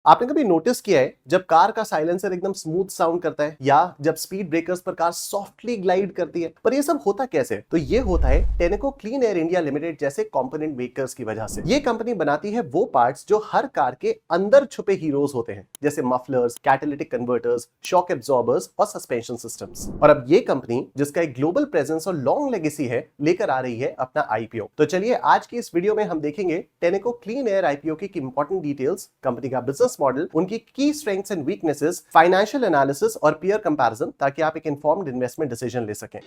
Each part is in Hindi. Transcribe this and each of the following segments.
आपने कभी नोटिस किया है जब कार का साइलेंसर एकदम स्मूथ साउंड करता है या जब स्पीड ब्रेकर्स पर कार सॉफ्टली ग्लाइड करती है? पर ये सब होता कैसे? तो ये होता है Tenneco clean air India limited जैसे कंपोनेंट मेकर्स की वजह से। ये कंपनी बनाती है वो पार्ट्स जो हर कार के अंदर छुपे हीरोज होते हैं, जैसे mufflers, catalytic converters, shock absorbers और सस्पेंशन सिस्टम्स। और अब ये कंपनी, जिसका एक ग्लोबल प्रेजेंस और लॉन्ग लेगेसी है, लेकर आ रही है अपना आईपीओ। तो चलिए आज की इस वीडियो में हम देखेंगे टेनेको क्लीन एयर आईपीओ की इंपॉर्टेंट डिटेल्स, कंपनी का बिजनेस मॉडल, उनकी की strengths and weaknesses, financial analysis और पीयर कंपैरिजन, ताकि आप एक इन्फॉर्म्ड इन्वेस्टमेंट डिसीजन ले सकें।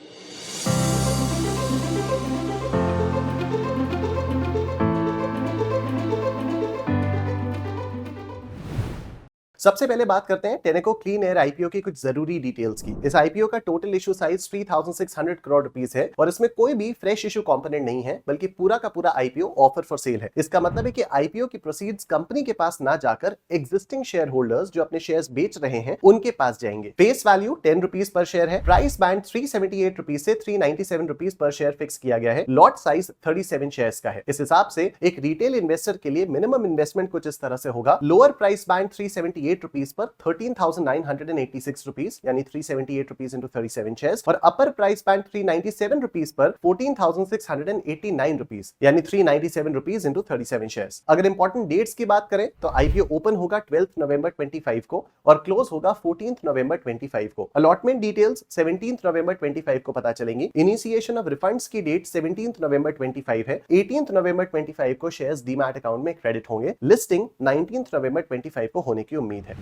सबसे पहले बात करते हैं टेनेको क्लीन एयर आईपीओ की कुछ जरूरी डिटेल्स की। इस आईपीओ का total issue size 3600 crore rupees है और इसमें कोई भी फ्रेश इशू कंपोनेंट नहीं है, बल्कि पूरा का पूरा आईपीओ ऑफर फॉर सेल है। इसका मतलब है कि आईपीओ की प्रोसीड्स कंपनी के पास ना जाकर एग्जिस्टिंग शेयर होल्डर्स जो अपने शेयर्स बेच रहे हैं उनके पास जाएंगे। Face value 10 rupees per share है। प्राइस बैंड 378 रुपीज से 397 रुपीज पर शेयर फिक्स किया गया है। लॉट साइज 37 शेयर्स का है। इस हिसाब से एक रिटेल इन्वेस्टर के लिए मिनिमम इन्वेस्टमेंट कुछ इस तरह से होगा। Lower price band 378 rupees per 13,986 rupees, यानी 378 रुपीज इंटू 37 शेयर्स, और अपर price band 397 rupees per 14,689 rupees, यानी 397 रुपीज इंटू 37 शेयर्स। अगर इंपॉर्टेंट डेट्स की बात करें तो आईपीओ ओपन होगा 12 नवंबर 25 को और क्लोज होगा 14 नवंबर 25 को। अलॉटमेंट डिटेल्स 17 नवंबर 25 को पता चलेंगी। इनिशिएशन ऑफ रिफंड्स की डेट 17 नवंबर 25 है। 18 नवंबर 25 को शेयर्स डीमैट अकाउंट में क्रेडिट होंगे। लिस्टिंग 19 नवंबर 25 को होने की उम्मीद है।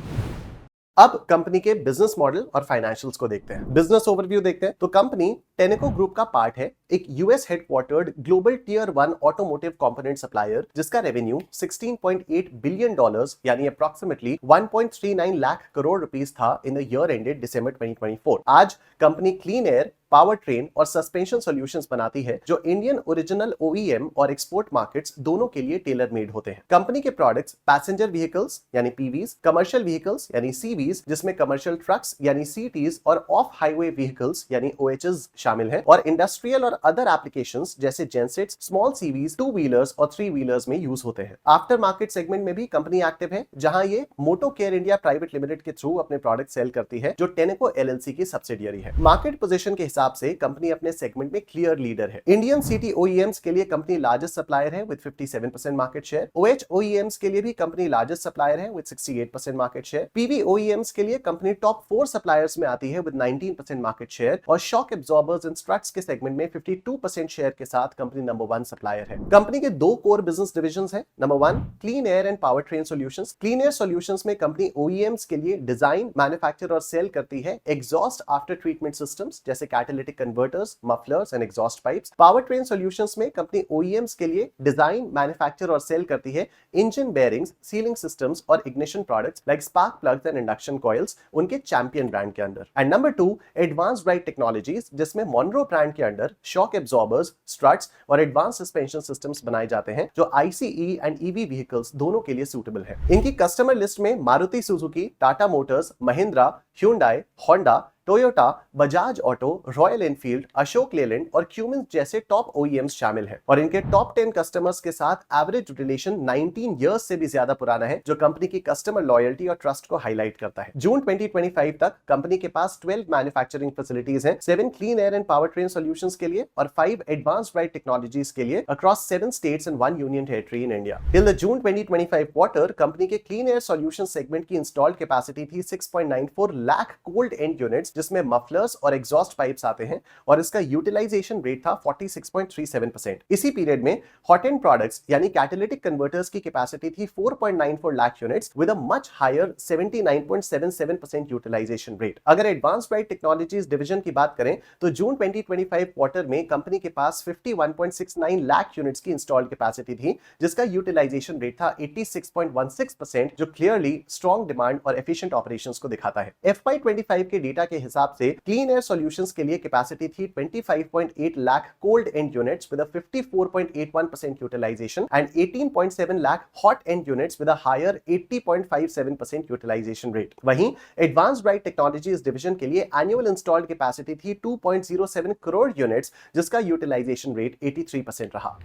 अब कंपनी के बिजनेस मॉडल और फाइनेंशियल्स को देखते हैं। बिजनेस ओवरव्यू देखते हैं तो कंपनी टेनेको ग्रुप का पार्ट है, एक US headquartered global tier 1 automotive component supplier, जिसका रेवेन्यू $16.8 बिलियन यानी अप्रॉक्सिमेटली 1.39 लाख करोड़ रुपीस था in the year ended December 2024। आज company clean air, power train और सस्पेंशन सॉल्यूशंस बनाती है जो इंडियन ओरिजिनल ओईएम और एक्सपोर्ट मार्केट्स दोनों के लिए टेलर मेड होते हैं। कंपनी के प्रोडक्ट्स पैसेंजर व्हीकल्स यानी पीवीज, कमर्शियल व्हीकल्स यानी सीवीज जिसमें कमर्शियल ट्रक्स यानी सीटीज और ऑफ हाईवे व्हीकल्स यानी ओएचएस शामिल है, और इंडस्ट्रियल और अदर एप्लीकेशंस जैसे gensets, small CVs, two wheelers और थ्री व्हीलर्स में यूज होते हैं। आफ्टर मार्केट सेगमेंट में भी कंपनी एक्टिव है, जहां ये मोटो केयर इंडिया प्राइवेट लिमिटेड के थ्रू अपने प्रोडक्ट सेल करती है, जो टेनेको एलएलसी की सब्सिडियरी है। मार्केट पोजीशन के हिसाब से कंपनी अपने सेगमेंट में क्लियर लीडर है। इंडियन सिटी ओईएम्स के लिए कंपनी लार्जेस्ट सप्लायर है with 57% market share. OH OEMs के लिए भी कंपनी लार्जेस्ट सप्लायर है with 68% market share. PV OEMs के लिए कंपनी टॉप 4 सप्लायर्स में आती है विद 19% मार्केट शेयर, और शॉक एब्जॉर्बर्स एंड स्ट्रट्स के सेगमेंट में 52% शेयर के साथ कंपनी नंबर 1 सप्लायर है। कंपनी के दो कोर बिजनेस डिविजन्स हैं। Number 1 clean air and power train solutions. Clean air solutions में कंपनी ओईएम्स के लिए डिजाइन, मैन्युफैक्चर और सेल करती है एग्जॉस्ट आफ्टर ट्रीटमेंट सिस्टम्स जैसे catalytic converters, mufflers and exhaust pipes. Power train solutions में कंपनी ओईएम्स के लिए डिजाइन, मैन्युफैक्चर और सेल करती है इंजन बेयरिंग्स, सीलिंग सिस्टम्स और ignition products like spark plugs and induction coils उनके चैंपियन ब्रांड के अंदर। And number 2 advanced drive technologies, जिसमें मोनरो ब्रांड के अंडर शॉक एब्जॉर्बर्स, स्ट्रट्स और एडवांस सस्पेंशन सिस्टम्स बनाए जाते हैं, जो आईसीई एंड ईवी व्हीकल्स दोनों के लिए सूटेबल है। इनकी कस्टमर लिस्ट में Maruti Suzuki, Tata Motors, Mahindra, Hyundai, Honda, Toyota, Bajaj auto, royal Enfield, Ashok Leyland और क्यूमिंस जैसे टॉप ओईएम्स शामिल हैं, और इनके टॉप 10 कस्टमर्स के साथ एवरेज रिलेशन 19 इयर्स से भी ज्यादा पुराना है, जो कंपनी की कस्टमर लॉयल्टी और ट्रस्ट को हाईलाइट करता है। जून 2025 तक कंपनी के पास 12 मैन्युफैक्चरिंग फैसिलिटीज हैं, 7 clean air and power train solutions के लिए और 5 एडवांस्ड ड्राइव टेक्नोलॉजीज के लिए across 7 states and 1 union territory in India. Till the June 2025 quarter company के क्लीन एयर सॉल्यूशन सेगमेंट की इंस्टॉल्ड कैपेसिटी थी 6.94 लाख कोल्ड एंड यूनिट्स, जिसमें मफलर्स और एग्जॉस्ट पाइप्स आते हैं, और इसका यूटिलाइजेशन रेट था 46.37%। इसी पीरियड में हॉट एंड प्रोडक्ट्स यानी कैटालिटिक कन्वर्टर्स की कैपेसिटी थी 4.94 lakh units with a much higher 79.77% utilization rate. अगर एडवांस्ड ड्राइव टेक्नोलॉजीज डिवीजन की बात करें तो जून 2025 क्वार्टर में कंपनी के पास 51.69 लाख यूनिट्स की इंस्टॉल्ड कैपेसिटी थी, जिसका यूटिलाइजेशन रेट था 86.16%, जो क्लियरली स्ट्रॉन्ग डिमांड और एफिशिएंट ऑपरेशंस को दिखाता है। FY25 के डेटा के हिसाब से क्लीन एयर सॉल्यूशंस के लिए कैपेसिटी थी 25.8 lakh cold end units with a 54.81% utilization and 18.7 lakh hot end units with a higher 80.57% utilization rate. वहीं एडवांस्ड ड्राइव टेक्नोलॉजीज डिवीजन के लिए एनुअल इंस्टॉल्ड कैपेसिटी थी 2.07 करोड़ यूनिट्स, जिसका यूटिलाइजेशन रेट 83% रहा।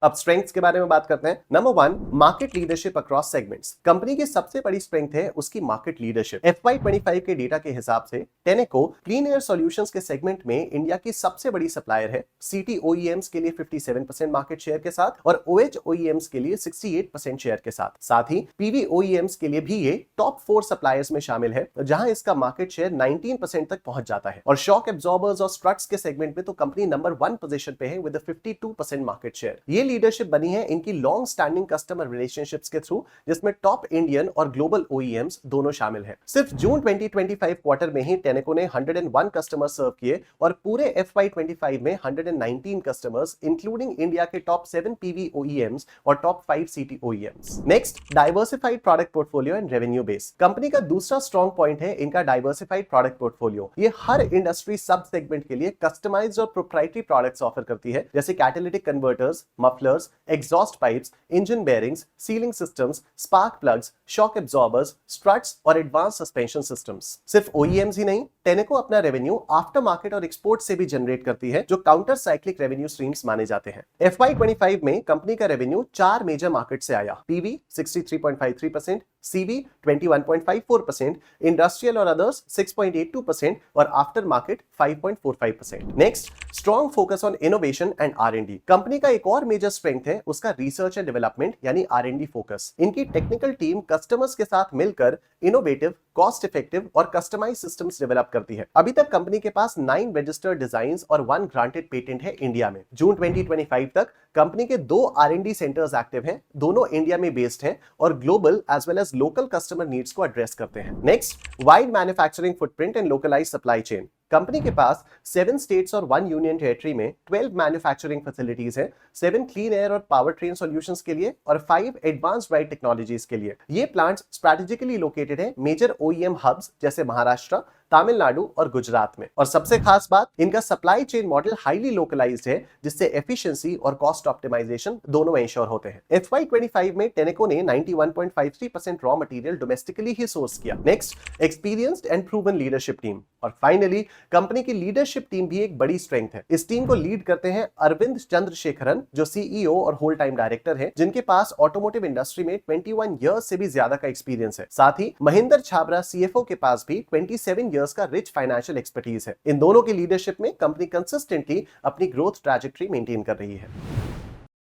अब स्ट्रेंथ्स के बारे में बात करते हैं। Number 1, market leadership across segments. Company की सबसे बड़ी स्ट्रेंथ है उसकी मार्केट लीडरशिप। FY25 के डेटा के हिसाब से टेनेको क्लीन एयर सॉल्यूशंस के सेगमेंट में इंडिया की सबसे बड़ी सप्लायर है, सीटी ओईएम्स के लिए 57% मार्केट शेयर के साथ और ओएच ओईएम्स के लिए 68% शेयर के साथ। साथ ही पीवी ओईएम्स के लिए भी ये टॉप 4 सप्लायर्स में शामिल है, जहां इसका मार्केट शेयर 19% तक पहुंच जाता है। और शॉक एब्जॉर्बर्स और स्ट्रट्स के सेगमेंट में तो कंपनी नंबर 1 पोजीशन पे है विद 52% मार्केट शेयर। ये लीडरशिप बनी है इनकी लॉन्ग स्टैंडिंग कस्टमर रिलेशनशिप्स के थ्रू, जिसमें टॉप इंडियन और ग्लोबल ओईएम्स दोनों शामिल हैं। सिर्फ जून 2025 क्वार्टर में ही टेनेको ने 101 कस्टमर सर्व किए और पूरे FY25 में 119 कस्टमर्स इंक्लूडिंग इंडिया के टॉप 7 पीवी ओईएम्स और टॉप 5 सीटी OEMs. Next, diversified product portfolio and revenue base. Company का दूसरा स्ट्रॉन्ग पॉइंट है इनका डाइवर्सिफाइड प्रोडक्ट पोर्टफोलियो। ये हर इंडस्ट्री सब सेगमेंट के लिए कस्टमाइज्ड और प्रोप्राइटरी प्रोडक्ट्स ऑफर करती है, जैसे catalytic converters, mufflers, exhaust pipes, engine bearings, ceiling systems, spark plugs, shock absorbers, struts और एडवांस सस्पेंशन सिस्टम्स। सिर्फ ओईएम्स ही नहीं, टेनेको अपना रेवेन्यू आफ्टर मार्केट और एक्सपोर्ट से भी जनरेट करती है, जो काउंटर साइक्लिक रेवेन्यू स्ट्रीम्स माने जाते हैं। FY25 में कंपनी का रेवेन्यू 4 मेजर मार्केट से आया। पीवी 63.53%, सीवी 21.54%, इंडस्ट्रियल और अदर्स 6.82% और after market 5.45%। Next, strong focus on innovation and R&D। Company का एक और मेजर स्ट्रेंथ है उसका रिसर्च एंड डेवलपमेंट यानी R&D फोकस। इनकी टेक्निकल टीम कस्टमर्स के साथ मिलकर इनोवेटिव, कॉस्ट इफेक्टिव और कस्टमाइज सिस्टम्स डेवलप करती है। अभी तक कंपनी के पास 9 रजिस्टर्ड डिजाइन्स और 1 ग्रांटेड पेटेंट है इंडिया में। जून 2025 तक कंपनी के 2 R&D सेंटर्स एक्टिव हैं, दोनों इंडिया में बेस्ड हैं और global as well as local customer needs को एड्रेस करते हैं। Next, wide manufacturing footprint and localized supply chain. Company के पास 7 स्टेट्स और 1 यूनियन टेरिटरी में 12 मैन्युफैक्चरिंग फैसिलिटीज हैं, 7 क्लीन एयर और पावर ट्रेन सॉल्यूशंस के लिए और 5 एडवांस्ड राइड टेक्नोलॉजीज के लिए। ये प्लांट्स स्ट्रेटेजिकली लोकेटेड हैं मेजर ओईएम हब्स जैसे महाराष्ट्र, तमिलनाडु और गुजरात में। और सबसे खास बात, इनका supply chain model highly localized है, जिससे एफिशिएंसी और कॉस्ट ऑप्टिमाइजेशन दोनों इंश्योर होते हैं। FY25 में टेनेको ने 91.53% रॉ मटेरियल डोमेस्टिकली ही सोर्स किया। Next, experienced and proven leadership team. और फाइनली, कंपनी की लीडरशिप टीम भी एक बड़ी स्ट्रेंथ है। इस टीम को लीड करते हैं अरविंद चंद्रशेखरन, जो सीईओ और होल टाइम डायरेक्टर हैं, जिनके पास ऑटोमोटिव इंडस्ट्री में 21 ईयर्स से भी ज्यादा का एक्सपीरियंस है। साथ ही महेंद्र छाबरा सीएफओ के पास भी 27 ईयर्स का रिच फाइनेंशियल एक्सपर्टीज है। इन दोनों की लीडरशिप में कंपनी कंसिस्टेंटली अपनी ग्रोथ ट्रैजेक्टरी मेंटेन कर रही है।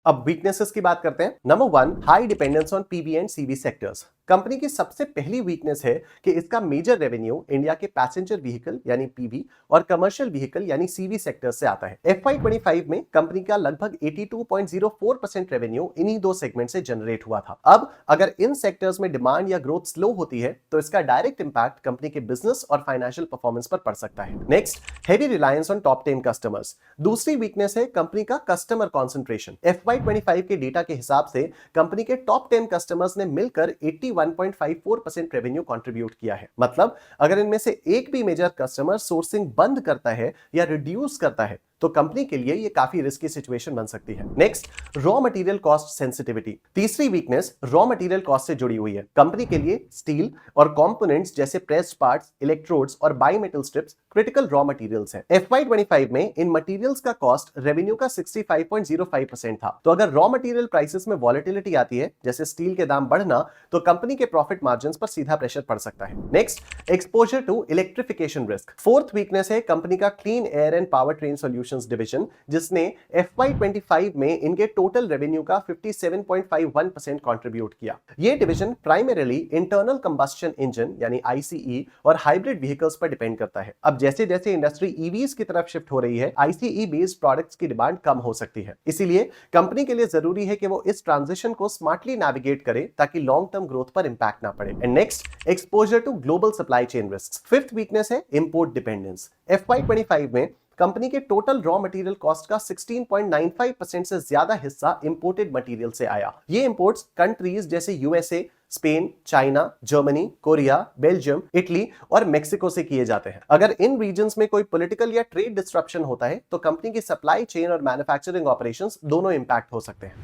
अब वीकनेसेस की बात करते हैं। Number 1, high dependence on PV and CV sectors. Company की सबसे पहली वीकनेस है कि इसका मेजर रेवेन्यू इंडिया के पैसेंजर व्हीकल यानी पीवी और कमर्शियल व्हीकल यानी सीवी सेक्टर से आता है। FY25 में कंपनी का लगभग 82.04% रेवेन्यू इन्हीं दो सेगमेंट से जनरेट हुआ था। अब अगर इन सेक्टर्स में डिमांड या ग्रोथ स्लो होती है तो इसका डायरेक्ट इंपैक्ट कंपनी के बिजनेस और फाइनेंशियल परफॉर्मेंस पर पड़ सकता है। Next, heavy reliance on top 10 customers. दूसरी वीकनेस है कंपनी का कस्टमर कॉन्सेंट्रेशन। FY25 के डेटा के हिसाब से कंपनी के टॉप 10 कस्टमर्स ने मिलकर 81.54% रेवेन्यू कंट्रीब्यूट किया है। मतलब अगर इनमें से एक भी मेजर कस्टमर सोर्सिंग बंद करता है या रिड्यूस करता है तो कंपनी के लिए ये काफी रिस्की सिचुएशन बन सकती है। Next, raw material cost sensitivity. तीसरी वीकनेस रॉ मटेरियल कॉस्ट से जुड़ी हुई है। कंपनी के लिए स्टील और कंपोनेंट्स जैसे प्रेस्ड पार्ट्स, इलेक्ट्रोड्स और बाईमेटल स्ट्रिप्स क्रिटिकल रॉ मटेरियल्स हैं। FY25 में इन मटेरियल्स का कॉस्ट रेवेन्यू का 65.05% था। तो अगर रॉ मटेरियल प्राइसेस में वॉलेटिलिटी आती है, जैसे स्टील के दाम बढ़ना, तो कंपनी के प्रॉफिट मार्जिन्स पर सीधा प्रेशर पड़ सकता है। Next, exposure to electrification risk. Fourth weakness है कंपनी का clean air and power train solutions division, जिसने FY25 में इनके टोटल रेवेन्यू का 57.51% कंट्रीब्यूट किया। ये division primarily internal combustion engine यानी ICE और हाइब्रिड व्हीकल्स पर डिपेंड करता है। अब जैसे जैसे इंडस्ट्री EVs की तरफ शिफ्ट हो रही है, ICE बेस्ड प्रोडक्ट्स की डिमांड कम हो सकती है। इसीलिए कंपनी के लिए जरूरी है कि वो इस ट्रांजिशन को स्मार्टली नेविगेट करे ताकि लॉन्ग टर्म ग्रोथ पर इंपैक्ट ना पड़े। And next, exposure to global supply chain risk. Fifth weakness है इंपोर्ट डिपेंडेंस। FY25 में कंपनी के टोटल रॉ मटेरियल कॉस्ट का 16.95% से ज्यादा हिस्सा इंपोर्टेड मटेरियल से आया। ये इंपोर्ट्स कंट्रीज जैसे USA, Spain, China, Germany, Korea, Belgium, Italy और मेक्सिको से किए जाते हैं। अगर इन रीजन्स में कोई पॉलिटिकल या ट्रेड डिस्ट्रप्शन होता है तो कंपनी की सप्लाई चेन और मैन्युफैक्चरिंग ऑपरेशंस दोनों इंपैक्ट हो सकते हैं।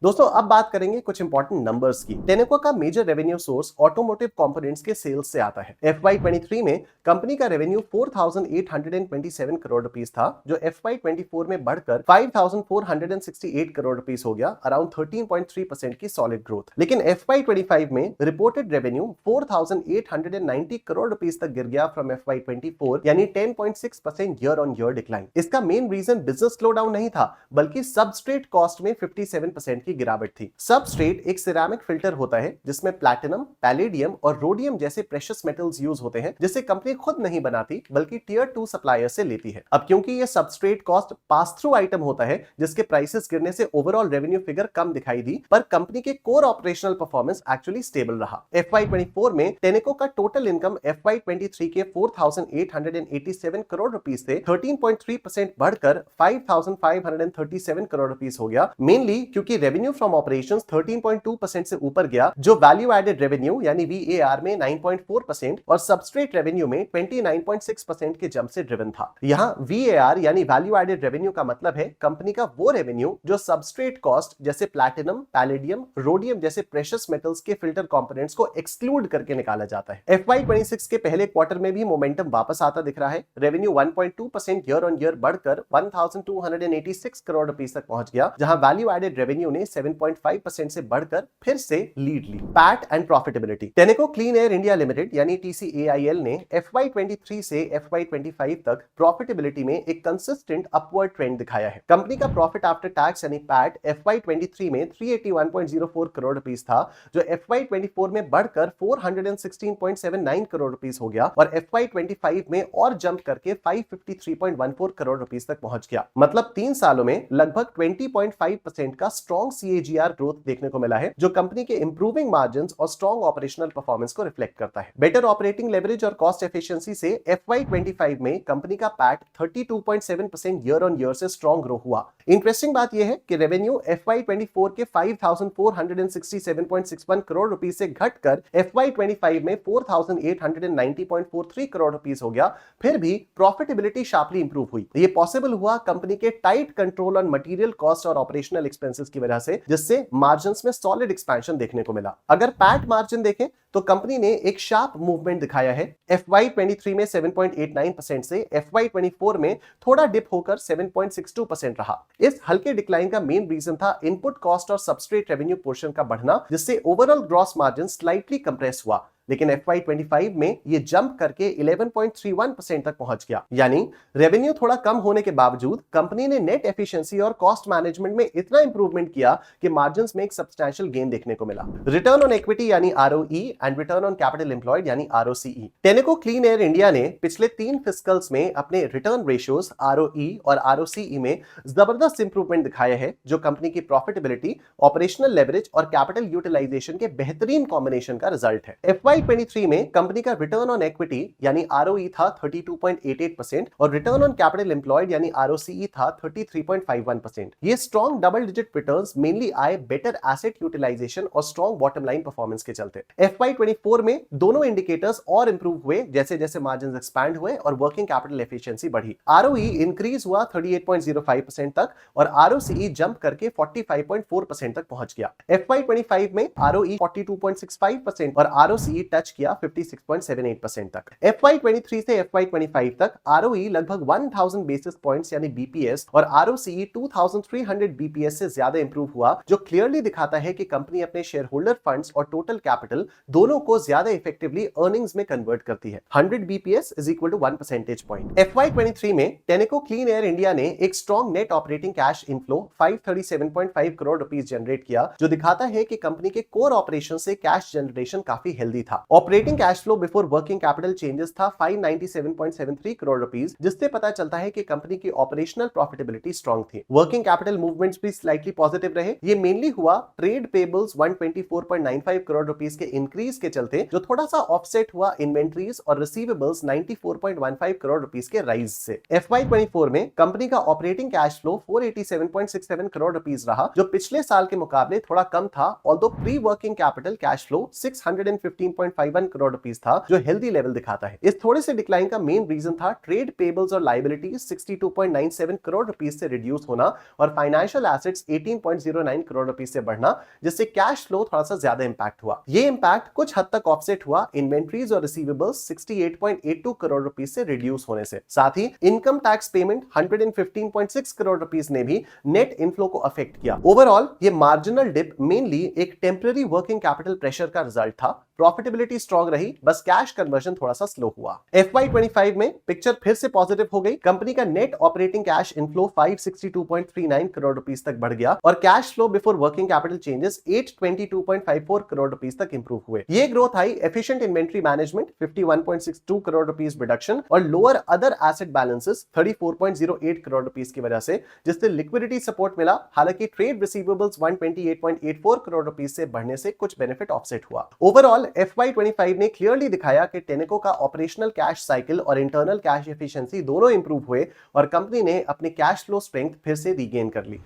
दोस्तों अब बात करेंगे कुछ इंपॉर्टेंट नंबर्स की। टेनेको का major revenue source automotive components के सेल्स से आता है। FY23 में कंपनी का रेवेन्यू 4,827 करोड़ रुपीस था, जो FY24 में बढ़कर 5,468 करोड़ रुपीस हो गया, अराउंड 13.3% की सॉलिड ग्रोथ। लेकिन FY25 में रिपोर्टेड रेवेन्यू 4,890 करोड़ रुपीस तक गिर गया फ्रॉम FY24, यानी 10.6% ईयर ऑन ईयर डिक्लाइन। इसका मेन रीजन बिजनेस स्लोडाउन नहीं था, बल्कि सबस्ट्रेट कॉस्ट में 57% की गिरावट थी। सबस्ट्रेट एक सिरेमिक फिल्टर होता है जिसमें प्लैटिनम, पैलेडियम और रोडियम जैसे प्रेशियस मेटल्स यूज होते हैं, जिसे कंपनी खुद नहीं बनाती बल्कि टियर 2 सप्लायर से लेती है। अब क्योंकि ये substrate cost pass through item होता है, जिसके प्राइसेस गिरने से ओवरऑल रेवेन्यू फिगर कम दिखाई दी, पर कंपनी के core operational performance actually stable रहा। FY24 में टेनेको का टोटल इनकम FY23 के 4,887 करोड़ रुपीस से 13.3% बढ़कर 5,537 करोड़ रुपीस हो गया, मेनली क्योंकि रेवेन्यू फ्रॉम ऑपरेशंस 13.2% से ऊपर गया, जो वैल्यू एडेड रेवेन्यू यानी VAR में 9.4% और सबस्ट्रेट रेवेन्यू में 29.6% के जंप से ड्रिवन था। यहां VAR यानी वैल्यू एडेड रेवेन्यू का मतलब है कंपनी का वो रेवेन्यू जो सबस्ट्रेट कॉस्ट जैसे प्लैटिनम, पैलेडियम, रोडियम जैसे प्रेशियस मेटल्स के फिल्टर कंपोनेंट्स को एक्सक्लूड करके निकाला जाता है। FY26 के पहले क्वार्टर में भी मोमेंटम वापस आता दिख रहा है। रेवेन्यू 1.2% ईयर ऑन ईयर बढ़कर 1,286 करोड़ रुपीस तक पहुंच गया, जहां वैल्यू एडेड रेवेन्यू ने 7.5% से बढ़कर फिर से लीड ली। PAT and profitability. Tenneco clean air India limited यानी TCAIL ने FY23 से FY25 तक प्रॉफिटेबिलिटी में एक कंसिस्टेंट अपवर्ड ट्रेंड दिखाया है। कंपनी का प्रॉफिट आफ्टर टैक्स यानी पैट FY23 में 381.04 करोड़ रुपीस था, जो FY24 में बढ़कर 416.79 करोड़ रुपीस हो गया और FY25 में और जंप करके 553.14 करोड़ रुपीस तक पहुंच गया। मतलब 3 सालों में लगभग 20.5% का स्ट्रॉन्ग CAGR ग्रोथ देखने को मिला है, जो कंपनी के इंप्रूविंग मार्जिन्स और स्ट्रॉन्ग ऑपरेशनल परफॉर्मेंस को रिफ्लेक्ट करता है। बेटर ऑपरेटिंग लेवरेज और कॉस्ट एफिशिएंसी से FY25 में कंपनी का पैट 32.7% ईयर ऑन ईयर से स्ट्रॉन्ग ग्रो हुआ। इंटरेस्टिंग बात यह है कि रेवेन्यू FY24 के 5,467.61 करोड़ रुपीस से घटकर FY25 में 4,890.43 करोड़ रुपीस हो गया, फिर भी प्रॉफिटेबिलिटी शार्पली इंप्रूव हुई। ये पॉसिबल हुआ कंपनी के tight control on material cost और ऑपरेशनल एक्सपेंसेस की वजह से, जिससे मार्जिन्स में सॉलिड एक्सपेंशन देखने को मिला। अगर पैट मार्जिन देखें तो कंपनी ने एक शार्प मूवमेंट दिखाया है। FY23 में 7.89% से FY24 में थोड़ा डिप होकर 7.62% रहा। इस हल्के डिक्लाइन का मेन रीजन था इनपुट कॉस्ट और सबस्ट्रेट रेवेन्यू पोर्शन का बढ़ना, जिससे overall gross margin slightly compress हुआ। लेकिन FY25 में ये जंप करके 11.31% तक पहुंच गया। यानी रेवेन्यू थोड़ा कम होने के बावजूद कंपनी ने नेट एफिशिएंसी और कॉस्ट मैनेजमेंट में इतना इंप्रूवमेंट किया कि मार्जिन्स में एक सब्सटैंशियल गेन देखने को मिला। रिटर्न ऑन इक्विटी यानी ROE and return on capital employed यानी ROCE। Tenneco clean air India ने पिछले 3 फिस्कल्स में अपने रिटर्न रेशियोज ROE और ROCE में जबरदस्त इंप्रूवमेंट दिखाया है, जो कंपनी की प्रॉफिटेबिलिटी, ऑपरेशनल लेवरेज और कैपिटल यूटिलाइजेशन के बेहतरीन कॉम्बिनेशन का रिजल्ट है। FY23 में कंपनी का रिटर्न ऑन इक्विटी यानी ROE था 32.88% और रिटर्न ऑन कैपिटल एम्प्लॉयड यानी ROCE था 33.51%। ये strong double digit returns mainly आए बेटर एसेट यूटिलाइजेशन और स्ट्रॉन्ग बॉटम लाइन परफॉर्मेंस के चलते। FY24 में दोनों इंडिकेटर्स और इंप्रूव हुए जैसे जैसे मार्जिन्स एक्सपैंड हुए और वर्किंग कैपिटल एफिशिएंसी बढ़ी। ROE इंक्रीज हुआ 38.05% तक और ROCE जंप करके 45.4% तक पहुंच गया। FY25 में ROE 42.65% और ROCE टच किया 56.78% तक। FY23 से FY25 तक ROE लगभग 1000 बेसिस पॉइंट्स यानी BPS और ROCE 2300 BPS से ज्यादा इंप्रूव हुआ, जो क्लियरली दिखाता है कि कंपनी अपने शेयर होल्डर फंड्स और टोटल कैपिटल दोनों को ज्यादा इफेक्टिवली अर्निंग्स में कन्वर्ट करती है। 100 BPS is equal to 1 percentage point. FY23 में टेनेको क्लीन एयर इंडिया ने एक strong net operating cash inflow 537.5 crore rupees generate किया, जो दिखाता है कि कंपनी के कोर ऑपरेशन से कैश जनरेशन काफी हेल्दी था। Operating cash flow before working capital changes था 597.73 करोड़ रुपीस, जिससे पता चलता है कि कंपनी की ऑपरेशनल प्रॉफिटेबिलिटी स्ट्रांग थी। वर्किंग कैपिटल मूवमेंट्स भी स्लाइटली पॉजिटिव रहे। ये मेनली हुआ ट्रेड पेबल्स 124.95 करोड़ रुपीस के इंक्रीज के चलते, जो थोड़ा सा ऑफसेट हुआ इन्वेंटरीज और रिसीवेबल्स 94.15 करोड़ रुपीस के राइज से। FY24 में कंपनी का operating cash flow 487.67 crore rupees रहा, जो पिछले साल के मुकाबले थोड़ा कम था, although pre working capital cash flow 615.8 17.51 crore rupees था, जो हेल्दी लेवल दिखाता है। इस थोड़े से डिक्लाइन का मेन रीजन था ट्रेड पेबल्स और लायबिलिटीज 62.97 करोड़ रुपीस से रिड्यूस होना और फाइनेंशियल एसेट्स 18.09 करोड़ रुपीस से बढ़ना, जिससे कैश फ्लो थोड़ा सा ज्यादा इंपैक्ट हुआ। ये इंपैक्ट कुछ हद तक ऑफसेट हुआ इन्वेंट्रीज और रिसीवेबल्स 68.82 करोड़ रुपीस से रिड्यूस होने से। साथ ही income tax payment 115.6 crore rupees ने भी नेट इनफ्लो को अफेक्ट किया। ओवरऑल ये मार्जिनल डिप मेनली एक टेम्पररी वर्किंग कैपिटल प्रेशर का रिजल्ट था। प्रॉफिटेबिलिटी स्ट्रांग रही, बस कैश कन्वर्जन थोड़ा सा स्लो हुआ। FY25 में पिक्चर फिर से पॉजिटिव हो गई। कंपनी का net operating cash inflow 562.39 crore rupees तक बढ़ गया और cash flow before working capital changes 822.54 crore rupees तक इंप्रूव हुए। ये ग्रोथ आई efficient inventory management 51.62 crore rupees reduction और lower other asset balances 34.08 crore rupees की वजह से, जिससे लिक्विडिटी सपोर्ट मिला। हालांकि ट्रेड रिसीवेबल्स 128.84 करोड़ रुपीस से बढ़ने से कुछ बेनिफिट ऑफसेट हुआ। ओवरऑल FY25 ने क्लियरली दिखाया कि टेनेको का ऑपरेशनल कैश साइकिल और इंटरनल कैश एफिशिएंसी दोनों इंप्रूव हुए और कंपनी ने अपनी कैश फ्लो स्ट्रेंथ फिर से रीगेन कर ली।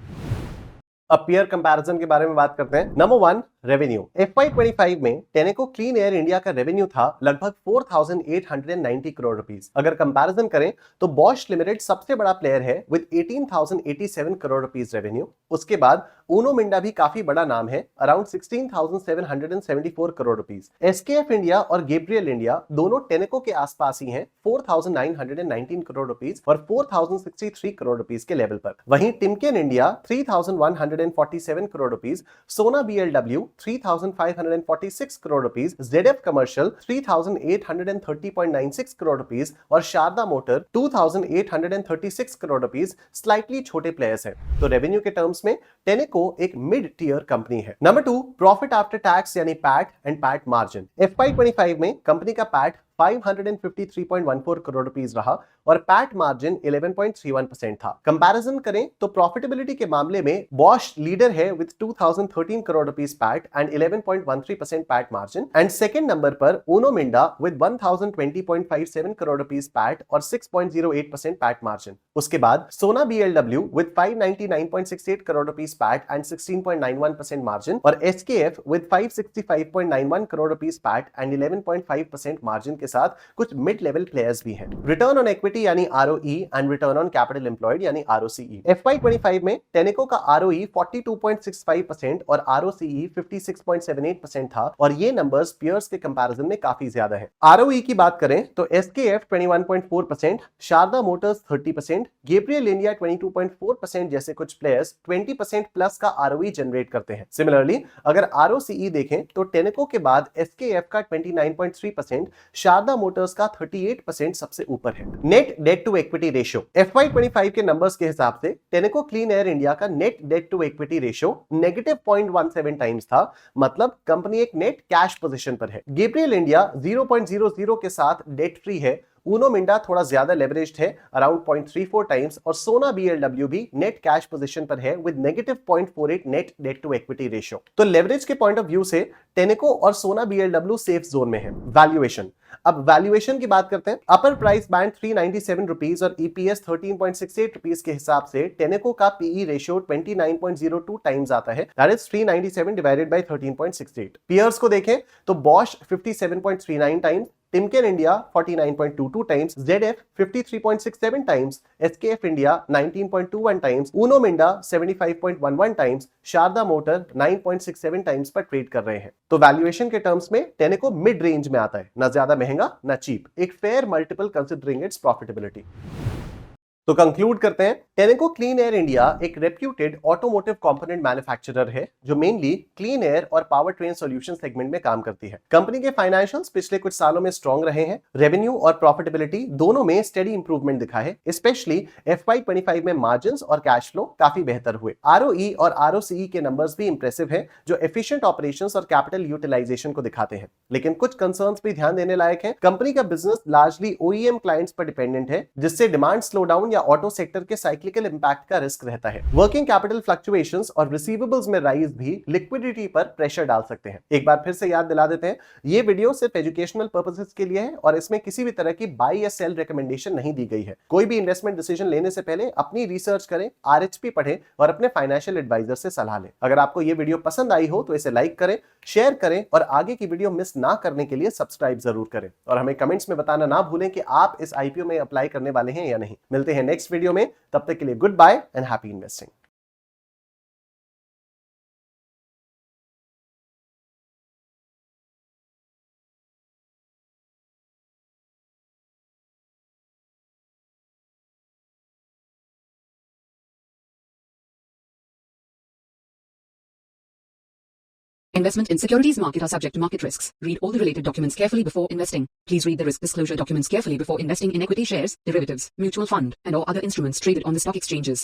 अब पीयर कंपैरिजन के बारे में बात करते हैं। Number 1, revenue. FY25 में टेनेको क्लीन एयर इंडिया का रेवेन्यू था लगभग 4890 करोड़ रुपीस। अगर कंपैरिजन करें तो बॉश लिमिटेड सबसे बड़ा प्लेयर है विद 18087 करोड़ रुपीस रेवेन्यू। उसके बाद ऊनो मिंडा भी काफी बड़ा नाम है, around 16774 crore rupees. SKF India और गैब्रियल इंडिया दोनों टेनेको के आसपास ही हैं, 4919 करोड़ रुपीस और 4063 करोड़ रुपीस के लेवल पर। वहीं Timken India 3147 crore rupees, Sona BLW 3546 crore rupees, ZF commercial 3830.96 crore rupees और Sharda motor 2836 crore rupees slightly छोटे प्लेयर्स हैं। तो रेवेन्यू के टर्म्स में टेनेको एक मिड टियर कंपनी है। नंबर 2, प्रॉफिट आफ्टर टैक्स यानी PAT and PAT margin. FY25 में कंपनी का पैट 553.14 करोड़ रुपीस रहा और पैट मार्जिन 11.31% था। कंपैरिजन करें तो प्रॉफिटेबिलिटी के मामले में बॉश लीडर है with 2013 crore rupees PAT and 11.13% PAT margin, and second number पर Uno Minda with 1020.57 crore rupees PAT और 6.08% पैट मार्जिन। उसके बाद Sona BLW with 599.68 crore rupees PAT and 16.91% margin और SKF with 565.91 crore rupees PAT and 11.5% margin के साथ कुछ मिड लेवल प्लेयर्स भी हैं। रिटर्न ऑन इक्विटी यानी ROE and return on capital employed यानी ROCE। FY25 में टेनेको का ROE 42.65% और ROCE 56.78% था और ये नंबर्स पीयर्स के कंपैरिजन में काफी ज्यादा है। ROE की बात करें तो SKF 21.4%, Sharda motors 30%, Gabriel India 22.4% जैसे कुछ प्लेयर्स 20% प्लस का ROE जनरेट करते हैं। सिमिलरली अगर ROCE देखें तो टेनेको के बाद SKF का 29.3%, शारदा मोटर्स का 38% सबसे ऊपर है। Net debt to equity ratio. FY25 के नंबर्स के हिसाब से टेनेको क्लीन एयर इंडिया का net debt to equity ratio -0.17 times था, मतलब कंपनी एक नेट कैश पोजीशन पर है। गैब्रियल इंडिया 0.00 के साथ डेट फ्री है। ऊनो मिंडा थोड़ा ज्यादा लेवरेज्ड है, अराउंड 0.34 टाइम्स, और सोना BLW भी नेट कैश पोजीशन पर है with -0.48 net debt to equity ratio. तो लेवरेज के पॉइंट ऑफ व्यू से टेनेको और सोना BLW सेफ जोन में है। वैल्यूएशन। अब वैल्यूएशन की बात करते हैं। अपर प्राइस बैंड 397 रुपीस और EPS 13.68 रुपीस के हिसाब से टेनेको का PE रेशियो 29.02 टाइम्स आता है, that is 397 divided by 13.68। Peers को देखें तो Bosch 57.39 times, Timken India 49.22 times, ZF 53.67 टाइम्स, SKF India 19.21 times, Uno Minda 75.11 times, Sharda motor 9.67 times पर ट्रेड कर रहे हैं। तो वैल्यूएशन के टर्म्स में टेनेको मिड रेंज में आता है, ना ज्यादा महंगा ना चीप, एक fair multiple considering it's profitability. तो कंक्लूड करते हैं, टेनेको क्लीन एयर इंडिया एक रेप्यूटेड ऑटोमोटिव कंपोनेंट मैन्युफैक्चरर है जो मेनली क्लीन एयर और पावर ट्रेन सॉल्यूशन सेगमेंट में काम करती है। कंपनी के फाइनेंशियल्स पिछले कुछ सालों में स्ट्रांग रहे हैं। रेवेन्यू और प्रॉफिटेबिलिटी दोनों में स्टेडी इंप्रूवमेंट दिखा है। स्पेशली FY25 में मार्जिन्स और कैश फ्लो काफी बेहतर हुए। ROE और ROCE के नंबर्स भी इंप्रेसिव है जो एफिशिएंट ऑपरेशंस और कैपिटल यूटिलाइजेशन को दिखाते हैं। लेकिन कुछ कंसर्न्स भी ध्यान देने लायक है। कंपनी का बिजनेस लार्जली OEM क्लाइंट्स पर डिपेंडेंट है, जिससे डिमांड स्लो डाउन टेलीकॉम या ऑटो सेक्टर के साइक्लिकल इंपैक्ट का रिस्क रहता है। वर्किंग कैपिटल फ्लक्चुएशंस और रिसीवेबल्स में राइज भी लिक्विडिटी पर प्रेशर डाल सकते हैं। एक बार फिर से याद दिला देते हैं, ये वीडियो सिर्फ एजुकेशनल पर्पसेस के लिए है और इसमें किसी भी तरह की बाय या सेल रिकमेंडेशन नहीं दी गई है। कोई भी इन्वेस्टमेंट डिसीजन लेने से पहले अपनी रिसर्च करें, आरएचपी पढ़ें और अपने फाइनेंशियल एडवाइजर से सलाह लें। अगर आपको ये वीडियो पसंद आई हो तो इसे लाइक करें, शेयर करें और आगे की वीडियो मिस ना करने के लिए सब्सक्राइब जरूर करें और हमें कमेंट्स में बताना ना भूलें कि आप इस आईपीओ में अप्लाई करने वाले हैं या नहीं। मिलते हैं नेक्स्ट वीडियो में, तब तक के लिए goodbye and happy investing. Investment in securities market are subject to market risks. Read all the related documents carefully before investing. Please read the risk disclosure documents carefully before investing in equity shares, derivatives, mutual fund, and or other instruments traded on the stock exchanges.